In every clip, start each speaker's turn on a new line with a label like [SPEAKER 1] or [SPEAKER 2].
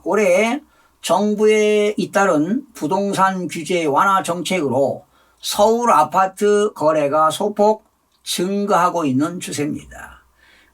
[SPEAKER 1] 올해 정부에 잇따른 부동산 규제 완화 정책으로 서울 아파트 거래가 소폭 증가하고 있는 추세입니다.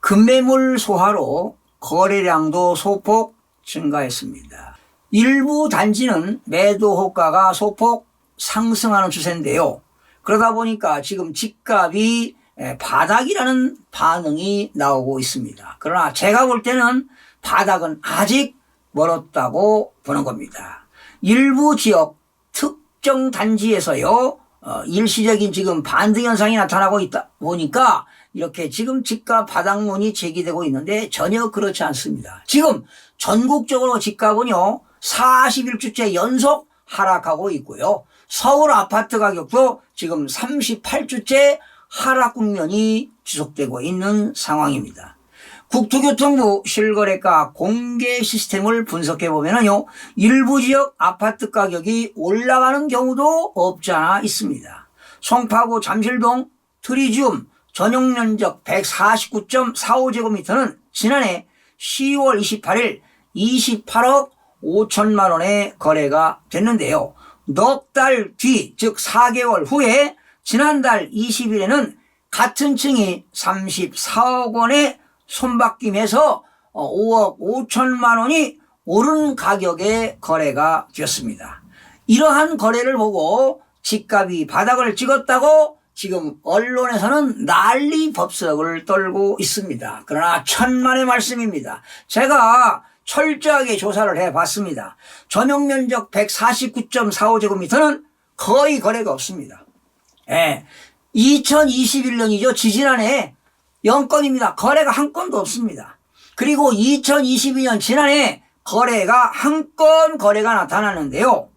[SPEAKER 1] 급매물 소화로 거래량도 소폭 증가했습니다. 일부 단지는 매도 호가가 소폭 상승하는 추세인데요. 그러다 보니까 지금 집값이 바닥이라는 반응이 나오고 있습니다. 그러나 제가 볼 때는 바닥은 아직 멀었다고 보는 겁니다. 일부 지역 특정 단지에서요 일시적인 지금 반등 현상이 나타나고 있다 보니까 이렇게 지금 집값 바닥론이 제기되고 있는데 전혀 그렇지 않습니다. 지금 전국적으로 집값은요 41주째 연속 하락하고 있고요. 서울 아파트 가격도 지금 38주째 하락 국면이 지속되고 있는 상황입니다. 국토교통부 실거래가 공개 시스템을 분석해 보면요, 일부 지역 아파트 가격이 올라가는 경우도 없지 않아 있습니다. 송파구 잠실동 트리지움 전용 면적 149.45제곱미터는 지난해 10월 28일 28억 5천만 원에 거래가 됐는데요. 넉 달 뒤, 즉 4개월 후에 지난달 20일에는 같은 층이 34억 원에 손바뀜해서 5억 5천만 원이 오른 가격에 거래가 되었습니다. 이러한 거래를 보고 집값이 바닥을 찍었다고 지금 언론에서는 난리 법석을 떨고 있습니다. 그러나 천만의 말씀입니다. 제가 철저하게 조사를 해봤습니다. 전용 면적 149.45제곱미터는 거의 거래가 없습니다. 2021년이죠. 지지난해 0건입니다. 거래가 한 건도 없습니다. 그리고 2022년 지난해 거래가 한 건 거래가 나타났는데요.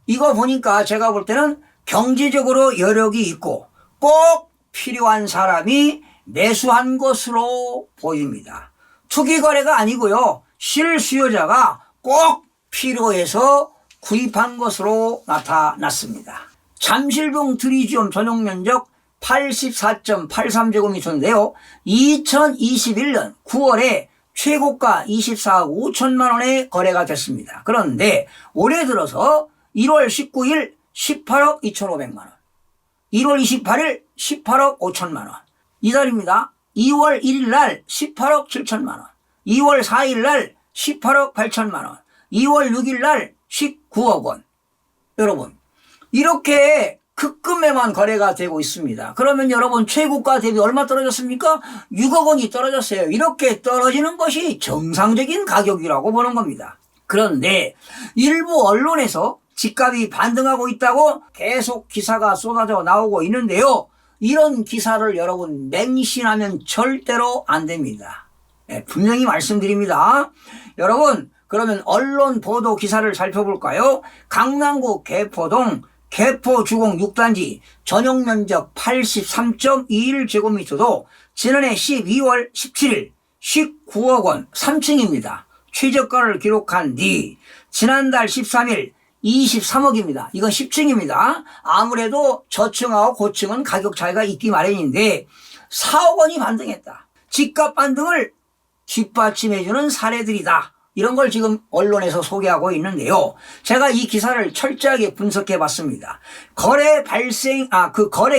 [SPEAKER 1] 이거 보니까 제가 볼 때는 경제적으로 여력이 있고 꼭 필요한 사람이 매수한 것으로 보입니다. 투기 거래가 아니고요. 실수요자가 꼭 필요해서 구입한 것으로 나타났습니다. 잠실동 트리지움 전용 면적 84.83제곱미터인데요. 2021년 9월에 최고가 24억 5천만 원에 거래가 됐습니다. 그런데 올해 들어서 1월 19일 18억 2,500만 원, 1월 28일 18억 5천만 원, 이달입니다. 2월 1일 날 18억 7천만 원, 2월 4일 날 18억 8천만 원, 2월 6일 날 19억 원. 여러분, 이렇게 급금에만 거래가 되고 있습니다. 그러면 여러분 최고가 대비 얼마 떨어졌습니까? 6억 원이 떨어졌어요. 이렇게 떨어지는 것이 정상적인 가격이라고 보는 겁니다. 그런데 일부 언론에서 집값이 반등하고 있다고 계속 기사가 쏟아져 나오고 있는데요. 이런 기사를 여러분 맹신하면 절대로 안 됩니다. 분명히 말씀드립니다. 여러분, 그러면 언론 보도 기사를 살펴볼까요? 강남구 개포동 개포주공 6단지 전용 면적 83.21제곱미터도 지난해 12월 17일 19억 원 3층입니다. 최저가를 기록한 뒤 지난달 13일 23억입니다. 이건 10층입니다. 아무래도 저층하고 고층은 가격 차이가 있기 마련인데 4억 원이 반등했다. 집값 반등을 뒷받침해주는 사례들이다. 이런 걸 지금 언론에서 소개하고 있는데요. 제가 이 기사를 철저하게 분석해 봤습니다. 거래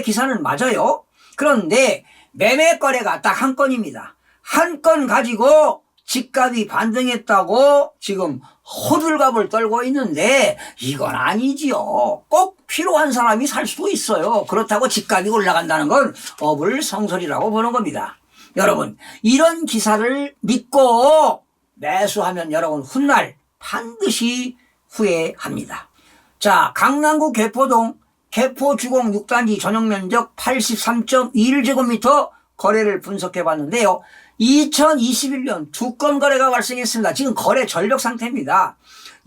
[SPEAKER 1] 기사는 맞아요. 그런데 매매 거래가 딱 한 건입니다. 한 건 가지고 집값이 반등했다고 지금 호들갑을 떨고 있는데 이건 아니지요. 꼭 필요한 사람이 살 수도 있어요. 그렇다고 집값이 올라간다는 건 어불성설이라고 보는 겁니다. 여러분, 이런 기사를 믿고 매수하면 여러분 훗날 반드시 후회합니다. 자, 강남구 개포동 개포주공 6단지 전용 면적 83.21제곱미터 거래를 분석해 봤는데요. 2021년 2건 거래가 발생했습니다. 지금 거래 전력 상태입니다.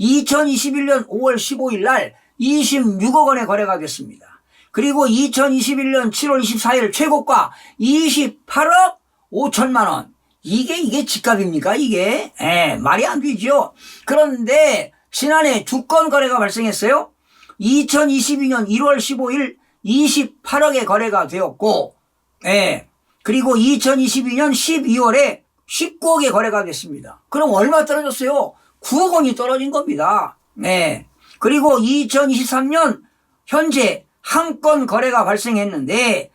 [SPEAKER 1] 2021년 5월 15일 날 26억 원의 거래가 됐습니다. 그리고 2021년 7월 24일 최고가 28억 5천만 원. 이게 집값입니까? 이게? 말이 안 되죠. 그런데 지난해 2건 거래가 발생했어요. 2022년 1월 15일 28억의 거래가 되었고, 그리고 2022년 12월에 19억의 거래가 됐습니다. 그럼 얼마 떨어졌어요? 9억 원이 떨어진 겁니다. 네. 그리고 2023년 현재 한 건 거래가 발생했는데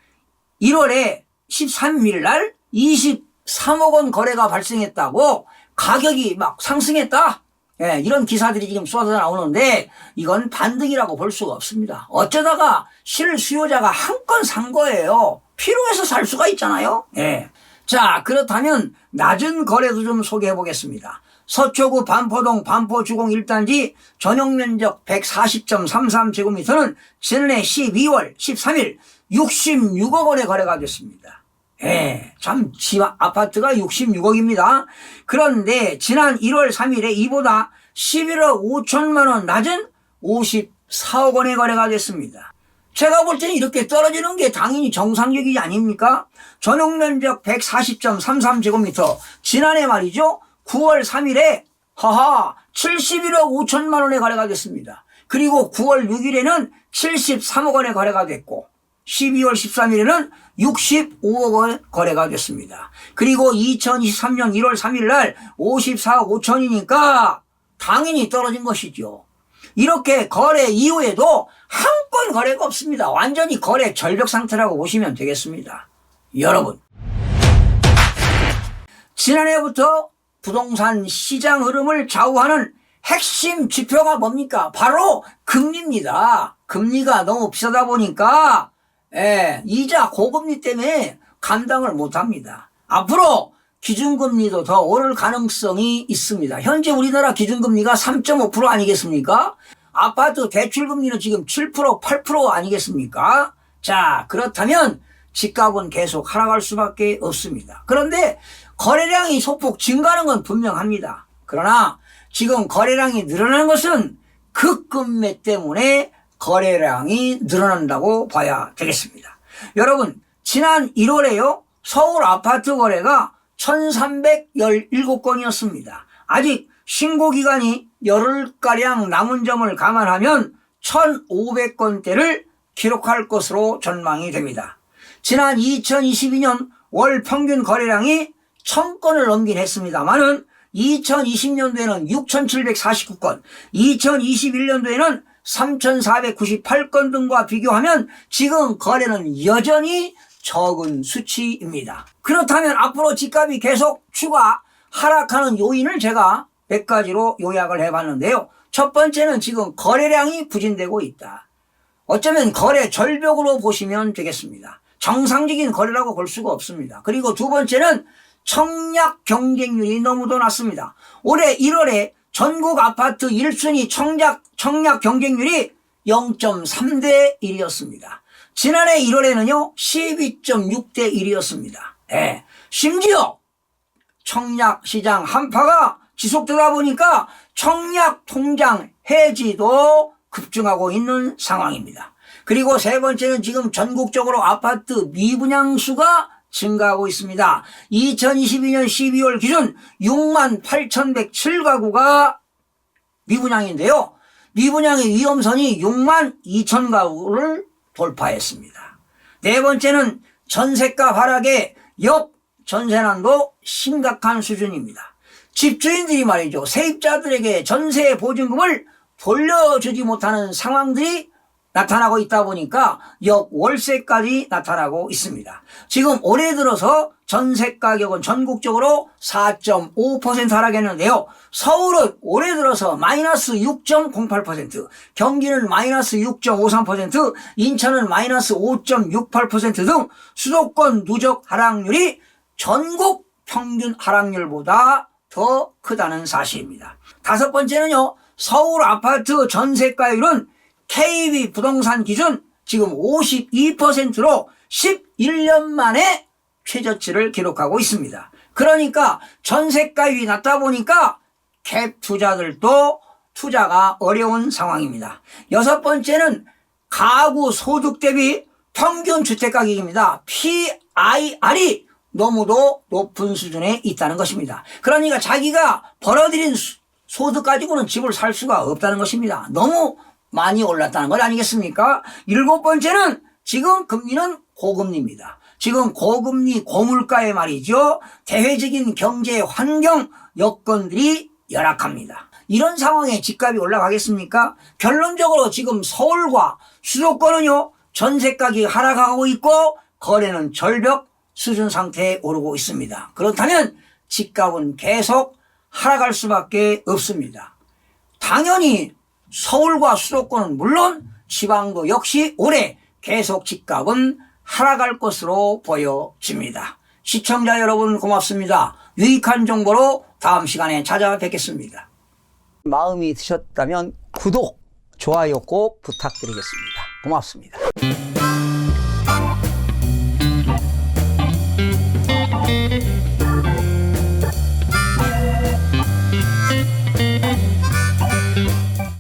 [SPEAKER 1] 1월에 13일 날 23억 원 거래가 발생했다고 가격이 막 상승했다. 예, 이런 기사들이 지금 쏟아져 나오는데 이건 반등이라고 볼 수가 없습니다. 어쩌다가 실수요자가 한 건 산 거예요. 필요해서 살 수가 있잖아요. 예. 자, 그렇다면 낮은 거래도 좀 소개해 보겠습니다. 서초구 반포동 반포주공 1단지 전용면적 140.33제곱미터는 지난해 12월 13일 66억 원에 거래가 됐습니다. 예, 참, 집 아파트가 66억입니다. 그런데 지난 1월 3일에 이보다 11억 5천만 원 낮은 54억 원에 거래가 됐습니다. 제가 볼 때는 이렇게 떨어지는 게 당연히 정상적이지 아닙니까? 전용면적 140.33제곱미터. 지난해 말이죠. 9월 3일에, 71억 5천만 원에 거래가 됐습니다. 그리고 9월 6일에는 73억 원에 거래가 됐고, 12월 13일에는 65억 원 거래가 됐습니다. 그리고 2023년 1월 3일 날 54억 5천이니까 당연히 떨어진 것이죠. 이렇게 거래 이후에도 한 건 거래가 없습니다. 완전히 거래 절벽 상태라고 보시면 되겠습니다. 여러분, 지난해부터 부동산 시장 흐름을 좌우하는 핵심 지표가 뭡니까? 바로 금리입니다. 금리가 너무 비싸다 보니까 이자 고금리 때문에 감당을 못합니다. 앞으로 기준금리도 더 오를 가능성이 있습니다. 현재 우리나라 기준금리가 3.5% 아니겠습니까? 아파트 대출금리는 지금 7%, 8% 아니겠습니까? 자, 그렇다면 집값은 계속 하락할 수밖에 없습니다. 그런데 거래량이 소폭 증가하는 건 분명합니다. 그러나 지금 거래량이 늘어나는 것은 급금매 때문에 거래량이 늘어난다고 봐야 되겠습니다. 여러분, 지난 1월에요, 서울 아파트 거래가 1317건이었습니다. 아직 신고기간이 열흘가량 남은 점을 감안하면 1500건대를 기록할 것으로 전망이 됩니다. 지난 2022년 월 평균 거래량이 1000건을 넘긴 했습니다만은 2020년도에는 6749건, 2021년도에는 3498건 등과 비교하면 지금 거래는 여전히 적은 수치입니다. 그렇다면 앞으로 집값이 계속 추가 하락하는 요인을 제가 몇 가지로 요약을 해봤는데요. 첫 번째는 지금 거래량이 부진되고 있다. 어쩌면 거래 절벽으로 보시면 되겠습니다. 정상적인 거래라고 볼 수가 없습니다. 그리고 두 번째는 청약 경쟁률이 너무도 낮습니다. 올해 1월에 전국 아파트 1순위 청약 경쟁률이 0.3대 1이었습니다. 지난해 1월에는요, 12.6대 1이었습니다. 예. 심지어 청약 시장 한파가 지속되다 보니까 청약 통장 해지도 급증하고 있는 상황입니다. 그리고 세 번째는 지금 전국적으로 아파트 미분양 수가 증가하고 있습니다. 2022년 12월 기준 68,107가구가 미분양인데요. 미분양의 위험선이 62,000가구를 돌파했습니다. 네 번째는 전세가 하락에 역전세난도 심각한 수준입니다. 집주인들이 말이죠, 세입자들에게 전세 보증금을 돌려주지 못하는 상황들이 나타나고 있다 보니까 역월세까지 나타나고 있습니다. 지금 올해 들어서 전세 가격은 전국적으로 4.5% 하락했는데요. 서울은 올해 들어서 마이너스 6.08%, 경기는 마이너스 6.53%, 인천은 마이너스 5.68% 등 수도권 누적 하락률이 전국 평균 하락률보다 더 크다는 사실입니다. 다섯 번째는요, 서울 아파트 전세가율은 KB 부동산 기준 지금 52%로 11년 만에 최저치를 기록하고 있습니다. 그러니까 전세가율이 낮다 보니까 갭 투자들도 투자가 어려운 상황입니다. 여섯 번째는 가구 소득 대비 평균 주택가격입니다. PIR이 너무도 높은 수준에 있다는 것입니다. 그러니까 자기가 벌어들인 소득 가지고는 집을 살 수가 없다는 것입니다. 너무 많이 올랐다는 것 아니겠습니까? 일곱 번째는 지금 금리는 고금리입니다. 지금 고금리 고물가에 말이죠, 대외적인 경제 환경 여건들이 열악합니다. 이런 상황에 집값이 올라가겠습니까? 결론적으로 지금 서울과 수도권은요, 전세 가격이 하락하고 있고 거래는 절벽 수준 상태에 오르고 있습니다. 그렇다면 집값은 계속 하락할 수밖에 없습니다. 당연히 서울과 수도권은 물론 지방도 역시 올해 계속 집값은 하락할 것으로 보여집니다. 시청자 여러분 고맙습니다. 유익한 정보로 다음 시간에 찾아뵙겠습니다. 마음이 드셨다면 구독, 좋아요 꼭 부탁드리겠습니다. 고맙습니다.